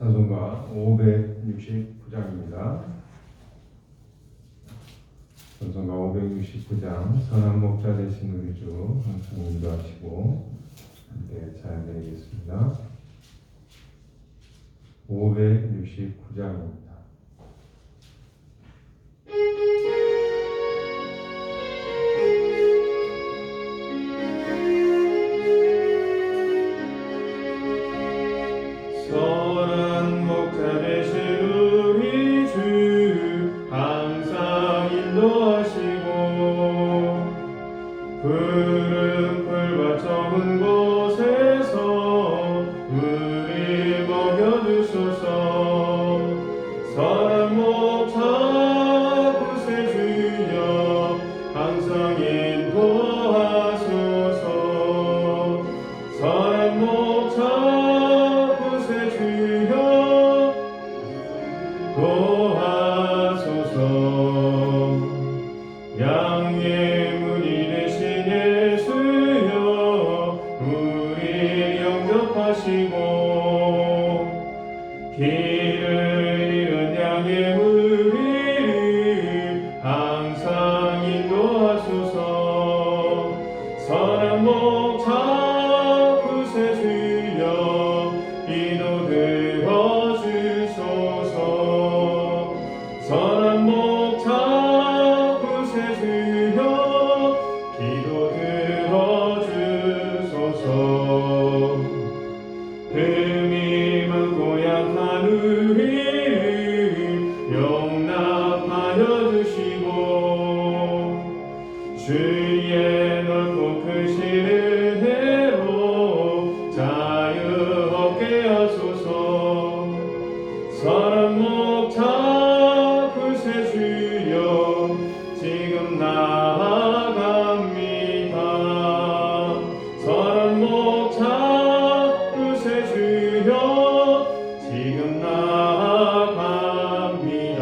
찬송가 569장입니다. 찬송가 569장 선한 목자 되신 우리 주 항상 인도하시고 함께 찬양드리겠습니다. 569장입니다. 선한 목자 되신 우리 주 항상 인도하시고 푸른 풀밭 적은 곳에서 우리 먹여주소서. 선한 목자 구세주여 항상 인도하소서. 선한 목자 도와소서. 양의 문이 되신 예수여 우리 영접하시고 길을 잃은 양의 무리를 항상 인도하소서. 선한 목자 구세주여 이도 들어주소서. 선한 목자 구세주여 기도 들어주소서. 흠이 많고 약한 우리를 용납하여 주시고 주의 넓고 크신 은혜로 자유 얻게 하소서. 선한 목자 구세주여 지금 나아갑니다. 선한 목자 구세주여 지금 나아갑니다.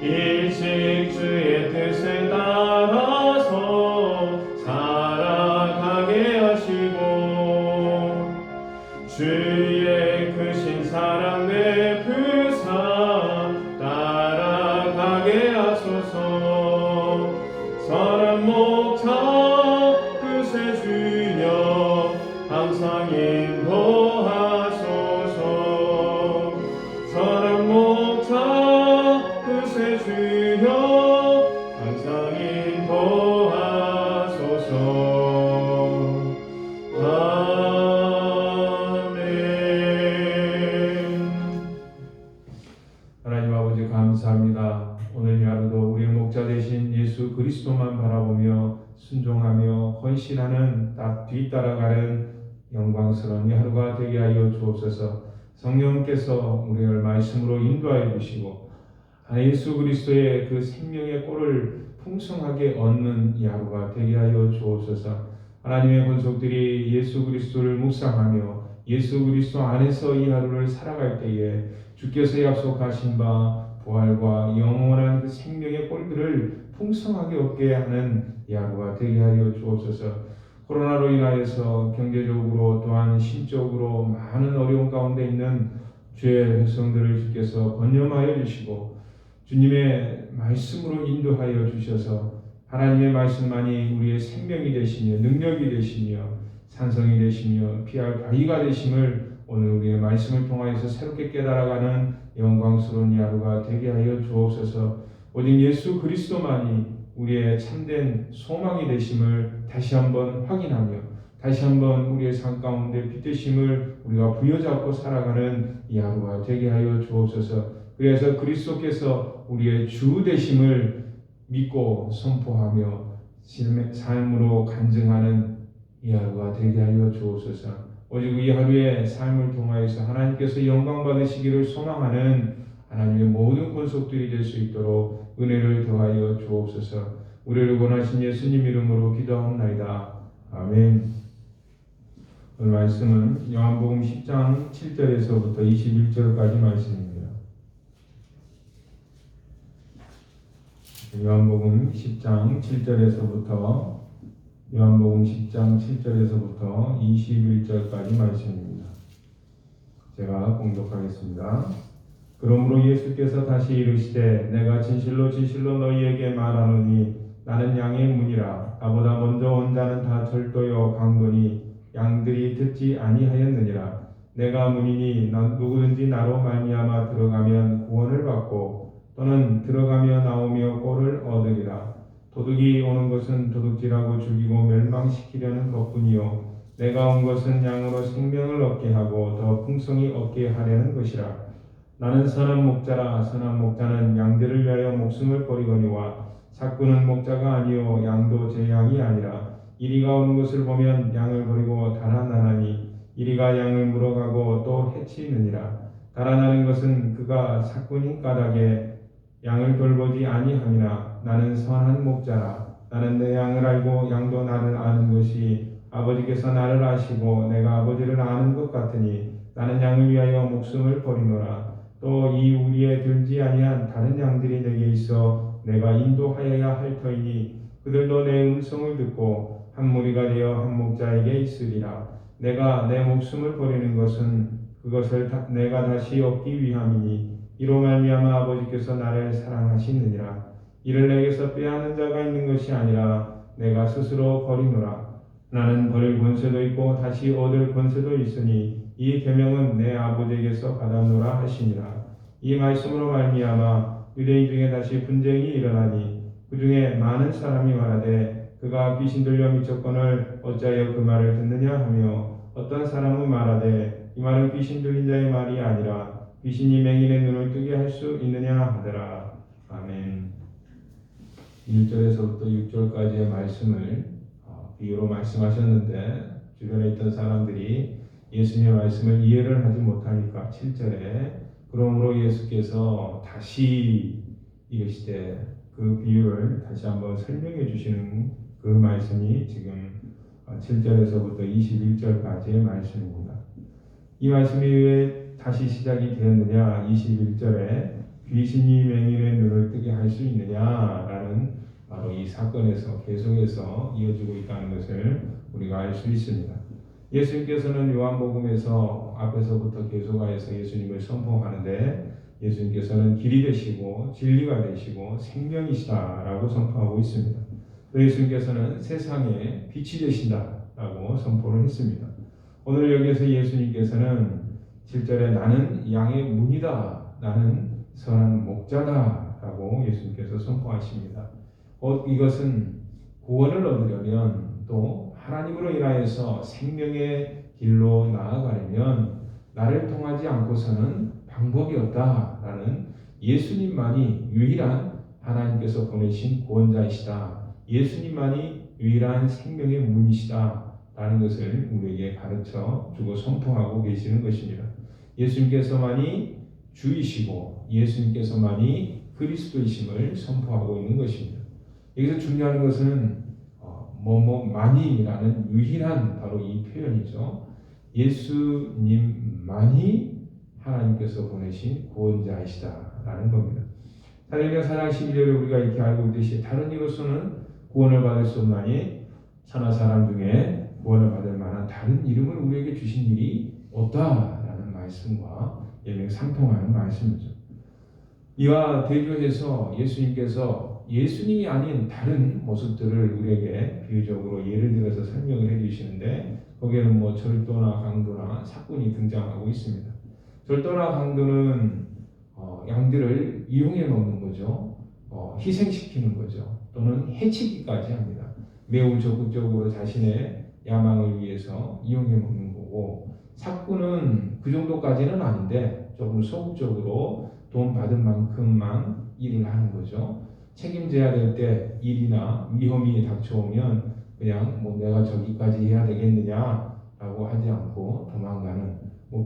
일찍 주의 뜻을 따라서 살아가게 하시고 주의 크신 사랑 베푸사 따라가게 하소서. 선한 목자 구세주여 항상 인도하소서. 선한 목자 구세주여 항상 인도하소서. 하나님 아버지 감사합니다. 오늘 이 하루도 우리의 목자 되신 예수 그리스도만 바라보며 순종하며 헌신하는 뒤따라가는 영광스러운 이 하루가 되게 하여 주옵소서. 성령께서 우리를 말씀으로 인도하여 주시고 예수 그리스도의 그 생명의 꼴을 풍성하게 얻는 이 하루가 되게 하여 주옵소서. 하나님의 권속들이 예수 그리스도를 묵상하며 예수 그리스도 안에서 이 하루를 살아갈 때에 주께서 약속하신 바 부활과 영원한 그 생명의 꼴들을 풍성하게 얻게 하는 이 하루가 되게 하여 주옵소서. 코로나로 인하여서 경제적으로 또한 심적으로 많은 어려움 가운데 있는 주의 백성들을 주께서 번영하여 주시고 주님의 말씀으로 인도하여 주셔서 하나님의 말씀만이 우리의 생명이 되시며 능력이 되시며 산성이 되시며 피할 바위가 되심을 오늘 우리의 말씀을 통하여서 새롭게 깨달아가는 영광스러운 이 하루가 되게 하여 주옵소서. 오직 예수 그리스도만이 우리의 참된 소망이 되심을 다시 한번 확인하며 다시 한번 우리의 삶 가운데 빛되심을 우리가 부여잡고 살아가는 이 하루가 되게 하여 주옵소서. 그래서 그리스도께서 우리의 주 되심을 믿고 선포하며 삶으로 간증하는 이 하루가 되게 하여 주옵소서. 오직 이 하루의 삶을 통하여서 하나님께서 영광 받으시기를 소망하는 하나님의 모든 권속들이 될 수 있도록 은혜를 더하여 주옵소서. 우리를 원하신 예수님 이름으로 기도하옵나이다. 아멘. 오늘 말씀은 요한복음 10장 7절에서부터 21절까지 말씀입니다. 요한복음 10장 7절에서부터 21절까지 말씀입니다. 제가 공독하겠습니다. 그러므로 예수께서 다시 이르시되 내가 진실로 진실로 너희에게 말하노니 나는 양의 문이라. 나보다 먼저 온 자는 다 절도요 강도니 양들이 듣지 아니하였느니라. 내가 문이니 누구든지 나로 말미암아 들어가면 구원을 받고 또는 들어가며 나오며 꼴을 얻으리라. 도둑이 오는 것은 도둑질하고 죽이고 멸망시키려는 것뿐이요 내가 온 것은 양으로 생명을 얻게 하고 더 풍성히 얻게 하려는 것이라. 나는 선한 목자라. 선한 목자는 양들을 위하여 목숨을 버리거니와 삭구는 목자가 아니요 양도 제 양이 아니라. 이리가 오는 것을 보면 양을 버리고 달아나나니 이리가 양을 물어가고 또 해치느니라. 달아나는 것은 그가 삭구니 까닭에 양을 돌보지 아니함이나. 나는 선한 목자라. 나는 내 양을 알고 양도 나를 아는 것이 아버지께서 나를 아시고 내가 아버지를 아는 것 같으니 나는 양을 위하여 목숨을 버리노라. 또 이 우리에 들지 아니한 다른 양들이 내게 있어 내가 인도하여야 할 터이니 그들도 내 음성을 듣고 한 무리가 되어 한 목자에게 있으리라. 내가 내 목숨을 버리는 것은 그것을 내가 다시 얻기 위함이니 이로 말미암아 아버지께서 나를 사랑하시느니라. 이를 내게서 빼앗는 자가 있는 것이 아니라 내가 스스로 버리노라. 나는 버릴 권세도 있고 다시 얻을 권세도 있으니 이 계명은 내 아버지에게서 받았노라 하시니라. 이 말씀으로 말미암아 유대인 중에 다시 분쟁이 일어나니 그 중에 많은 사람이 말하되 그가 귀신 들려 미쳤거늘 어찌하여 그 말을 듣느냐 하며 어떤 사람은 말하되 이 말은 귀신 들린 자의 말이 아니라 귀신이 맹인의 눈을 뜨게 할 수 있느냐 하더라. 아멘. 1절에서부터 6절까지의 말씀을 비유로 말씀하셨는데 주변에 있던 사람들이 예수님의 말씀을 이해를 하지 못하니까 7절에 그러므로 예수께서 다시 이르시되 그 비유를 다시 한번 설명해 주시는 그 말씀이 지금 7절에서부터 21절까지의 말씀입니다. 이 말씀이 왜 다시 시작이 되었느냐? 21절에 귀신이 맹인의 눈을 뜨게 할 수 있느냐라는 바로 이 사건에서 계속해서 이어지고 있다는 것을 우리가 알 수 있습니다. 예수님께서는 요한복음에서 앞에서부터 계속하여서 예수님을 선포하는데 예수님께서는 길이 되시고 진리가 되시고 생명이시다라고 선포하고 있습니다. 또 예수님께서는 세상에 빛이 되신다라고 선포를 했습니다. 오늘 여기에서 예수님께서는 7절에 나는 양의 문이다. 나는 선한 목자다라고 예수님께서 선포하십니다. 이것은 구원을 얻으려면 또 하나님으로 인하여서 생명의 길로 나아가려면 나를 통하지 않고서는 방법이 없다라는 예수님만이 유일한 하나님께서 보내신 구원자이시다. 예수님만이 유일한 생명의 문이시다라는 것을 우리에게 가르쳐 주고 선포하고 계시는 것입니다. 예수님께서만이 주이시고 예수님께서만이 그리스도이심을 선포하고 있는 것입니다. 여기서 중요한 것은 뭐뭐만이라는 유일한 바로 이 표현이죠. 예수님만이 하나님께서 보내신 구원자이시다라는 겁니다. 사도행전 4장 12절에 우리가 이렇게 알고 있듯이 다른 이로서는 구원을 받을 수 없나니 천하 사람 중에 구원을 받을 만한 다른 이름을 우리에게 주신 일이 없다라는 말씀과 일맥상통하는 말씀이죠. 이와 대조해서 예수님께서 예수님이 아닌 다른 모습들을 우리에게 비유적으로 예를 들어서 설명을 해주시는데 거기에는 절도나 강도나 사꾼이 등장하고 있습니다. 절도나 강도는 양들을 이용해 먹는 거죠. 희생시키는 거죠. 또는 해치기까지 합니다. 매우 적극적으로 자신의 야망을 위해서 이용해 먹는 거고 사꾼은 그 정도까지는 아닌데 조금 소극적으로 돈 받은 만큼만 일을 하는 거죠. 책임져야 될 때 일이나 위험이 닥쳐오면 그냥 내가 저기까지 해야 되겠느냐라고 하지 않고 도망가는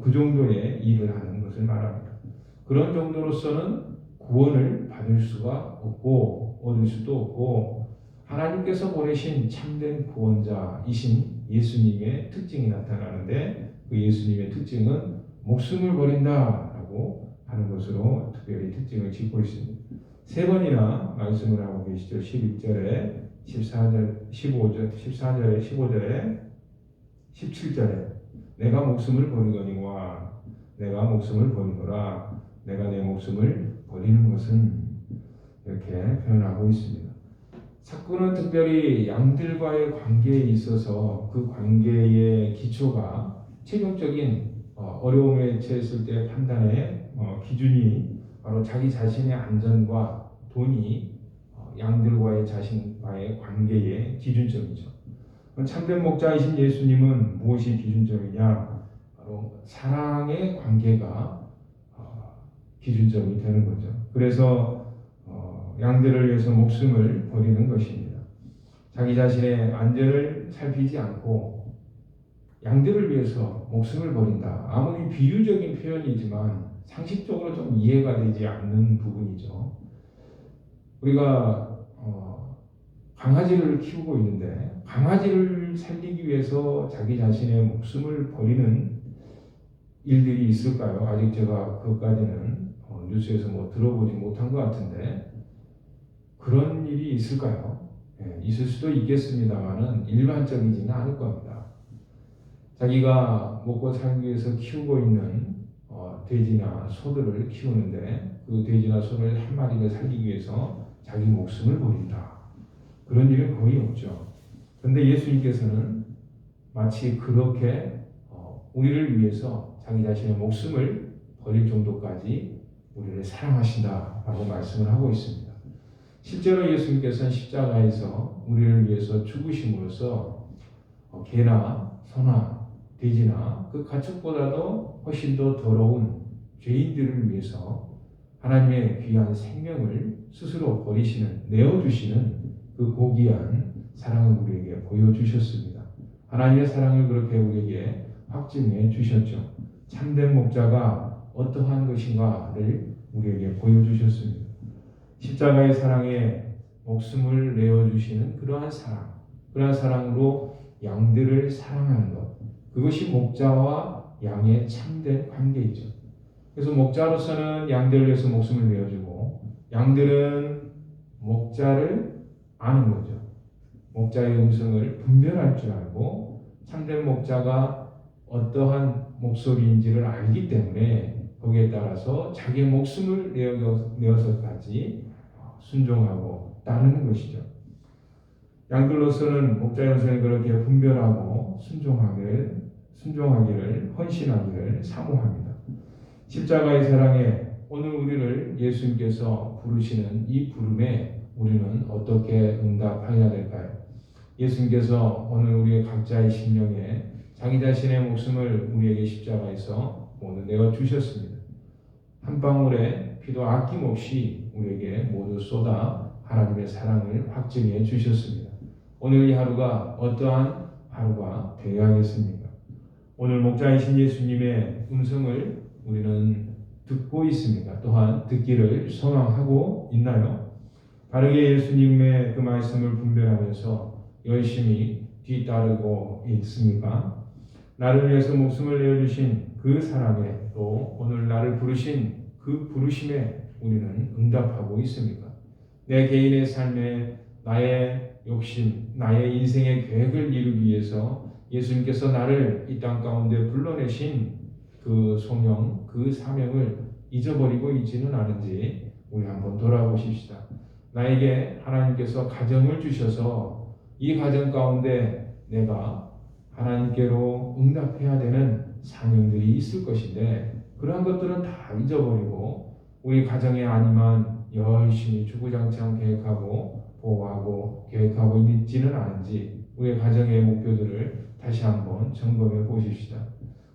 그 정도의 일을 하는 것을 말합니다. 그런 정도로서는 구원을 받을 수가 없고 얻을 수도 없고 하나님께서 보내신 참된 구원자이신 예수님의 특징이 나타나는데 그 예수님의 특징은 목숨을 버린다라고 하는 것으로 특별히 특징을 짓고 있습니다. 세 번이나 말씀을 하고 계시죠. 11절에 14절, 15절, 14절에 15절에 17절에 내가 목숨을 버리거니와 내가 목숨을 버리노라. 내가 내 목숨을 버리는 것은 이렇게 표현하고 있습니다. 사건은 특별히 양들과의 관계에 있어서 그 관계의 기초가 최종적인 어려움에 처했을 때 판단의 기준이 바로 자기 자신의 안전과 돈이 양들과의 자신과의 관계의 기준점이죠. 참된 목자이신 예수님은 무엇이 기준점이냐? 바로 사랑의 관계가 기준점이 되는 거죠. 그래서 양들을 위해서 목숨을 버리는 것입니다. 자기 자신의 안전을 살피지 않고 양들을 위해서 목숨을 버린다. 아무리 비유적인 표현이지만 상식적으로 좀 이해가 되지 않는 부분이죠. 우리가 강아지를 키우고 있는데 강아지를 살리기 위해서 자기 자신의 목숨을 버리는 일들이 있을까요? 아직 제가 그것까지는 뉴스에서 들어보지 못한 것 같은데 그런 일이 있을까요? 있을 수도 있겠습니다만은 일반적이지는 않을 겁니다. 자기가 먹고 살기 위해서 키우고 있는 돼지나 소들을 키우는데 그 돼지나 소를 한 마리를 살리기 위해서 자기 목숨을 버린다. 그런 일은 거의 없죠. 그런데 예수님께서는 마치 그렇게 우리를 위해서 자기 자신의 목숨을 버릴 정도까지 우리를 사랑하신다라고 말씀을 하고 있습니다. 실제로 예수님께서는 십자가에서 우리를 위해서 죽으심으로써 개나 소나 돼지나 그 가축보다도 훨씬 더 더러운 죄인들을 위해서 하나님의 귀한 생명을 스스로 버리시는, 내어주시는 그 고귀한 사랑을 우리에게 보여주셨습니다. 하나님의 사랑을 그렇게 우리에게 확증해 주셨죠. 참된 목자가 어떠한 것인가를 우리에게 보여주셨습니다. 십자가의 사랑에 목숨을 내어주시는 그러한 사랑으로 양들을 사랑하는 것, 그것이 목자와 양의 참된 관계이죠. 그래서 목자로서는 양들을 위해서 목숨을 내어주고 양들은 목자를 아는 거죠. 목자의 음성을 분별할 줄 알고 참된 목자가 어떠한 목소리인지를 알기 때문에 거기에 따라서 자기의 목숨을 내어서까지 순종하고 따르는 것이죠. 양들로서는 목자의 음성을 그렇게 분별하고 순종하기를 헌신하기를 사모합니다. 십자가의 사랑에 오늘 우리를 예수님께서 부르시는 이 부름에 우리는 어떻게 응답해야 될까요? 예수님께서 오늘 우리의 각자의 심령에 자기 자신의 목숨을 우리에게 십자가에서 모두 내어 주셨습니다. 한 방울의 피도 아낌없이 우리에게 모두 쏟아 하나님의 사랑을 확증해 주셨습니다. 오늘 이 하루가 어떠한 하루가 되어야겠습니까? 오늘 목자이신 예수님의 음성을 우리는 듣고 있습니까? 또한 듣기를 소망하고 있나요? 바르게 예수님의 그 말씀을 분별하면서 열심히 뒤따르고 있습니까? 나를 위해서 목숨을 내어주신 그 사랑에 또 오늘 나를 부르신 그 부르심에 우리는 응답하고 있습니까? 내 개인의 삶에 나의 욕심, 나의 인생의 계획을 이루기 위해서 예수님께서 나를 이 땅 가운데 불러내신 그 소명, 그 사명을 잊어버리고 있지는 않은지 우리 한번 돌아보십시다. 나에게 하나님께서 가정을 주셔서 이 가정 가운데 내가 하나님께로 응답해야 되는 사명들이 있을 것인데 그러한 것들은 다 잊어버리고 우리 가정에 아니만 열심히 주구장창 계획하고 보호하고 계획하고 있지는 않은지 우리의 가정의 목표들을 다시 한번 점검해 보십시다.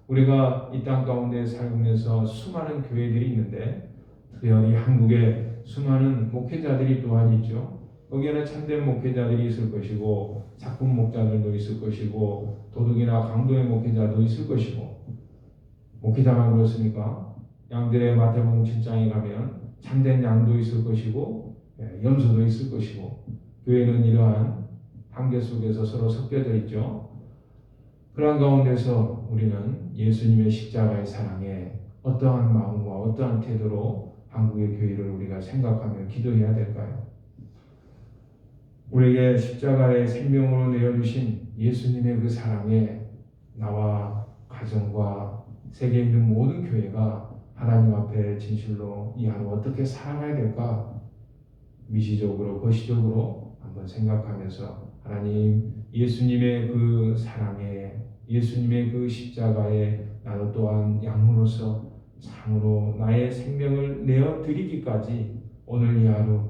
우리가 이 땅 가운데 살면서 수많은 교회들이 있는데 특별히 한국에 수많은 목회자들이 또한 있죠. 거기에는 참된 목회자들이 있을 것이고 작품 목자들도 있을 것이고 도둑이나 강도의 목회자도 있을 것이고 목회자만 그렇습니까? 양들의 마태복음 7장에 가면 참된 양도 있을 것이고 염소도 있을 것이고 교회는 이러한 한계 속에서 서로 섞여져 있죠. 그러한 가운데서 우리는 예수님의 십자가의 사랑에 어떠한 마음과 어떠한 태도로 한국의 교회를 우리가 생각하며 기도해야 될까요? 우리에게 십자가의 생명으로 내어주신 예수님의 그 사랑에 나와 가정과 세계에 있는 모든 교회가 하나님 앞에 진실로 이 하루 어떻게 살아가야 될까? 미시적으로 거시적으로 한번 생각하면서 하나님 예수님의 그 사랑에 예수님의 그 십자가에 나도 또한 양으로서 참으로 나의 생명을 내어 드리기까지 오늘 이 하루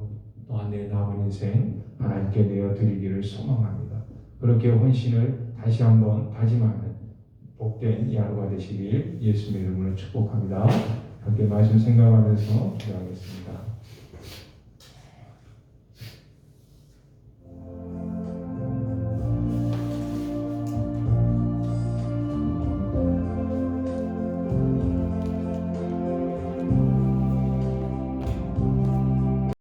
또한 내 남은 인생 하나님께 내어 드리기를 소망합니다. 그렇게 헌신을 다시 한번 다짐하는 복된 이 하루가 되시길 예수님의 이름으로 축복합니다. 함께 말씀 생각하면서 기도하겠습니다.